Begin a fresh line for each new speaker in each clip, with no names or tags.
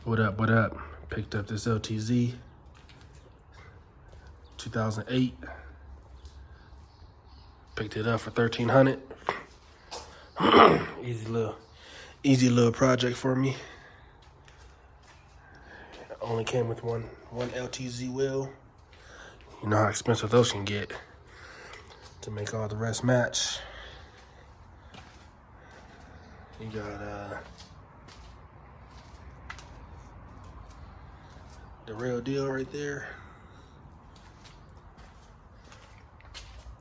What up, what up? Picked up this LTZ 2008. Picked it up for $1,300. easy little project for me. Only came with one LTZ wheel. You know how expensive those can get to make all the rest match. You got the real deal right there.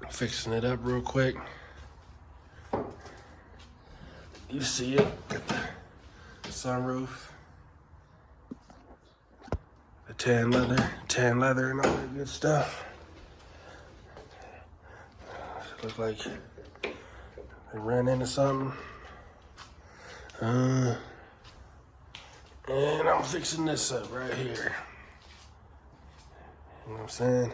Fixing it up real quick. You see it, got the sunroof, the tan leather and all that good stuff. Look like they ran into something. And I'm fixing this up right here. You know what I'm saying?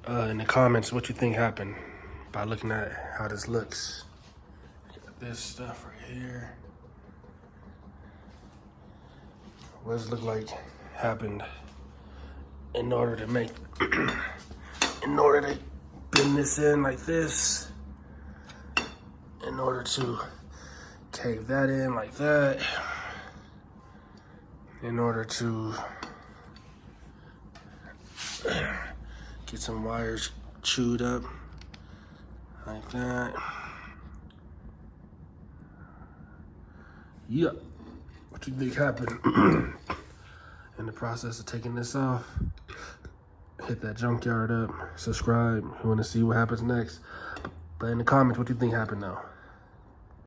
In the comments, what you think happened by looking at how this looks. Got this stuff right here. What does it look like happened in order to make, in order to bend this in like this, in order to cave that in like that, in order to get some wires chewed up like that. Yep. What you think happened in the process of taking this off? Hit that junkyard up, subscribe if you want to see what happens next. But in the comments, what you think happened though?